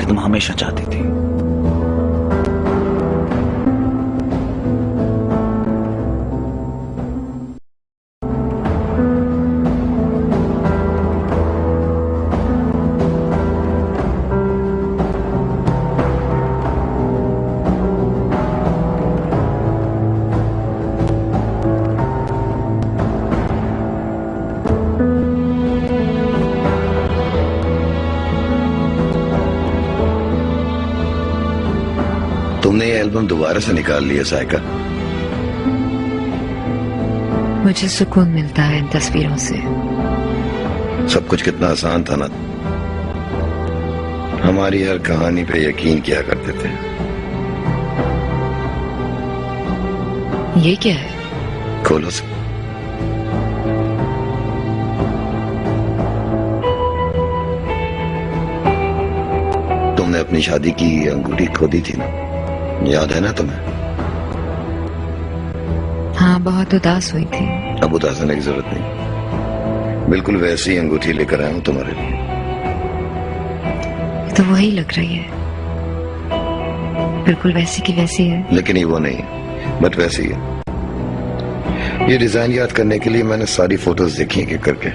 तुम हमेशा चाहती थी। तुमने ये एल्बम दोबारा से निकाल लिया साइका। मुझे सुकून मिलता है इन तस्वीरों से। सब कुछ कितना आसान था ना। हमारी हर कहानी पे यकीन किया करते थे। ये क्या है? खोलो से। तुमने अपनी शादी की अंगूठी खो दी थी ना, याद है ना तुम्हें? हाँ, बहुत उदास हुई थी। अब उदास होने की जरूरत नहीं। बिल्कुल वैसी अंगूठी लेकर आया हूं तुम्हारे लिए। तो वही लग रही है, बिल्कुल वैसी की वैसी है। लेकिन ये वो नहीं, बट वैसी है। ये डिजाइन याद करने के लिए मैंने सारी फोटोज देखी एक एक करके।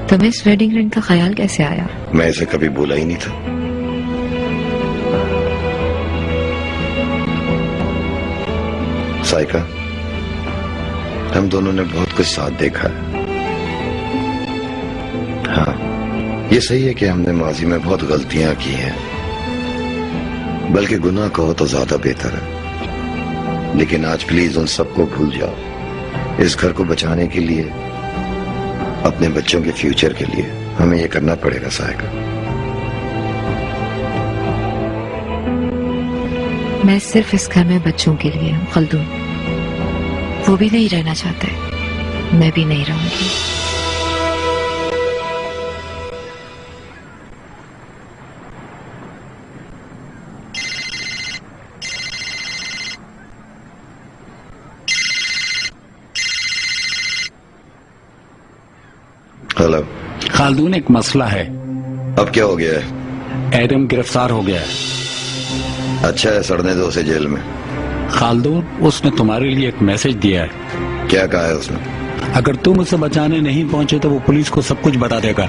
तुम्हें इस वेडिंग रिंग का ख्याल कैसे आया? मैं इसे कभी भूला ही नहीं था। साइका, हम दोनों ने बहुत कुछ साथ देखा है। हाँ, ये सही है कि हमने माजी में बहुत गलतियां की हैं, बल्कि गुनाह कहो तो ज्यादा बेहतर है। लेकिन आज प्लीज उन सबको भूल जाओ। इस घर को बचाने के लिए, अपने बच्चों के फ्यूचर के लिए हमें ये करना पड़ेगा साइका। मैं सिर्फ इस घर में बच्चों के लिए हूँ खल्दून। वो भी नहीं रहना चाहते, मैं भी नहीं रहूंगी। हेलो खालदून, एक मसला है। अब क्या हो गया है? एडम गिरफ्तार हो गया है। अच्छा है, सड़ने दो उसे जेल में। खालदून, उसने तुम्हारे लिए एक मैसेज दिया है। क्या कहा है उसने? अगर तुम उसे बचाने नहीं पहुंचे तो वो पुलिस को सब कुछ बता देगा।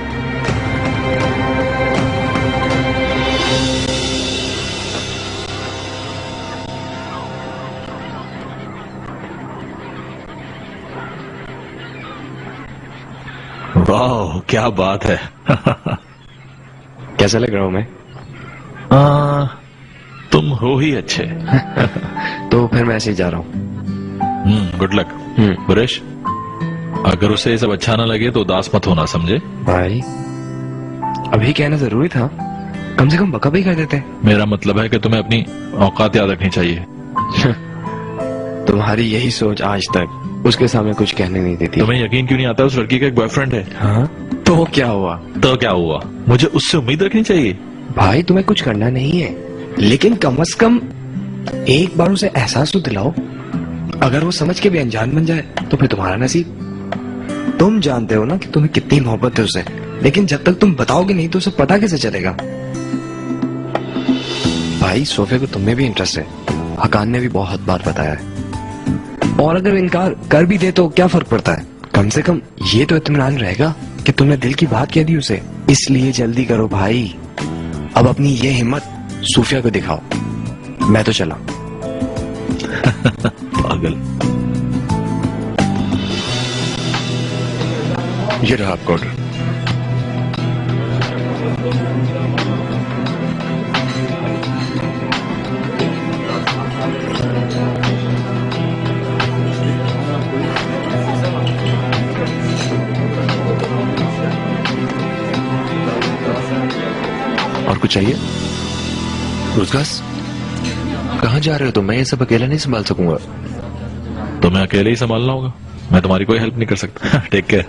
वाह, क्या बात है। कैसा लग रहा हूं मैं? तुम हो ही अच्छे। तो फिर मैं ऐसे ही जा रहा हूँ। Good luck. बुरेश, अगर उसे ये सब अच्छा ना लगे तो उदास मत होना, समझे? भाई, अभी कहना जरूरी था। कम से कम बका भी कर देते। मेरा मतलब है कि तुम्हें अपनी औकात याद रखनी चाहिए। तुम्हारी यही सोच आज तक उसके सामने कुछ कहने नहीं देती। तुम्हें यकीन क्यों नहीं आता उस लड़की का एक बॉयफ्रेंड है? हाँ, तो क्या हुआ? तो क्या हुआ? मुझे उससे उम्मीद रखनी चाहिए। भाई, तुम्हें कुछ करना नहीं है, लेकिन कम से कम एक बार उसे एहसास तो दिलाओ। अगर वो समझ के भी अनजान बन जाए तो फिर तुम्हारा नसीब। तुम जानते हो ना कि तुम्हें कितनी मोहब्बत है उससे, लेकिन जब तक तुम बताओगे नहीं तो उसे पता कैसे चलेगा? भाई, सोफे को तुम्हें भी इंटरेस्ट है, हकान ने भी बहुत बार बताया है। और अगर इनकार कर भी दे तो क्या फर्क पड़ता है? कम से कम ये तो इत्मीनान रहेगा कि तुमने दिल की बात कह दी उसे। इसलिए जल्दी करो भाई, अब अपनी ये हिम्मत सूफिया को दिखाओ। मैं तो चला। पागल। ये रहा आपका ऑर्डर। और कुछ चाहिए? रुजगास, कहाँ जा रहे हो तुम? मैं ये सब अकेला नहीं संभाल सकूंगा। तुम्हें अकेले ही संभालना होगा, मैं तुम्हारी कोई हेल्प नहीं कर सकता। Take care.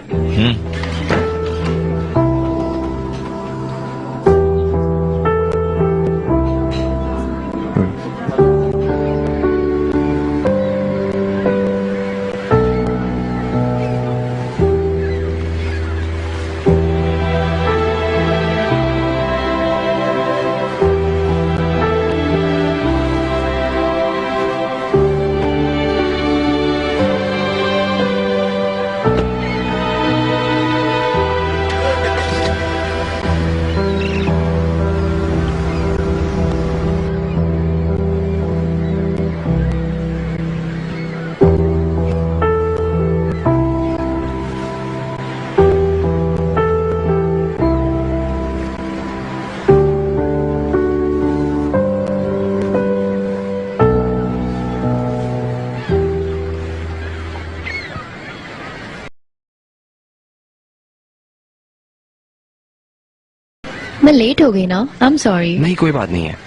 मैं लेट हो गई ना, आई एम सॉरी। नहीं कोई बात नहीं है।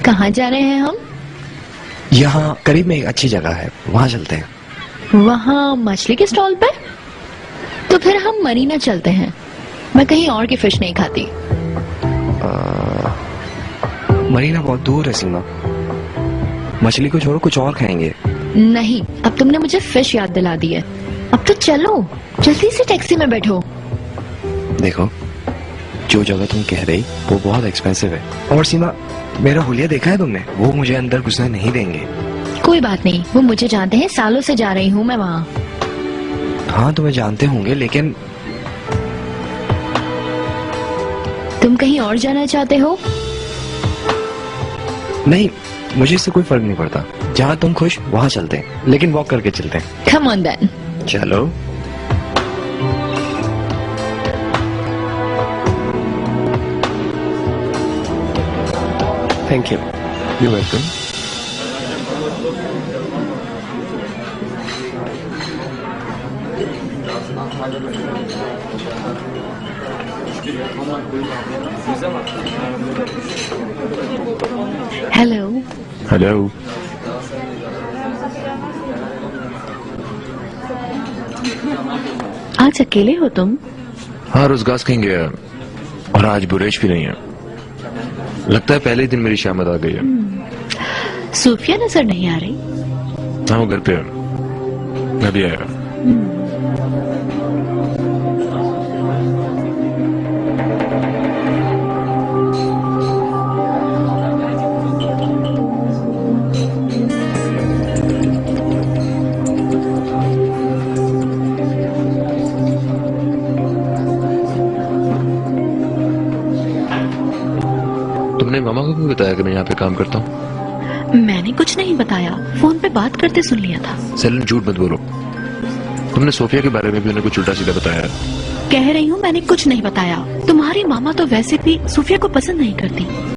कहाँ जा रहे हैं हम? यहाँ करीब में एक अच्छी जगह है, वहाँ चलते हैं। वहाँ मछली के स्टॉल पे? तो फिर हम मरीना चलते हैं। मैं कहीं और की फिश नहीं खाती। मरीना बहुत दूर है सीमा, मछली को छोड़ो कुछ और खाएंगे। नहीं, अब तुमने मुझे फिश याद दिला दी है। अब तो चलो, जल्दी से टैक्सी में बैठो। देखो, जो जगह तुम कह रही वो बहुत एक्सपेंसिव है। और सीमा, मेरा हुलिया देखा है तुमने? वो मुझे अंदर घुसने नहीं देंगे। कोई बात नहीं, वो मुझे जानते हैं, सालों से जा रही हूँ मैं वहाँ। हाँ तुम्हें जानते होंगे, लेकिन तुम कहीं और जाना चाहते हो? नहीं, मुझे इससे कोई फर्क नहीं पड़ता। जहाँ तुम खुश वहाँ चलते हैं, लेकिन वॉक करके चलते हैं। Come on then. चलो। Thank you. You welcome. Hello. Hello. आज अकेले हो तुम? हाँ, रोजगार कहीं गया और आज बुरेश भी नहीं है। लगता है पहले ही दिन मेरी शामत आ गई है। सूफिया नजर नहीं आ रही। हाँ, वो घर पे है, मैं भी आया। तुमने मामा को भी बताया कि मैं यहाँ पे काम करता हूँ? मैंने कुछ नहीं बताया, फोन पे बात करते सुन लिया था। सेलन, झूठ मत बोलो। तुमने सोफिया के बारे में भी उन्हें कुछ उल्टा सीधा बताया है। कह रही हूँ मैंने कुछ नहीं बताया। तुम्हारी मामा तो वैसे भी सूफिया को पसंद नहीं करती।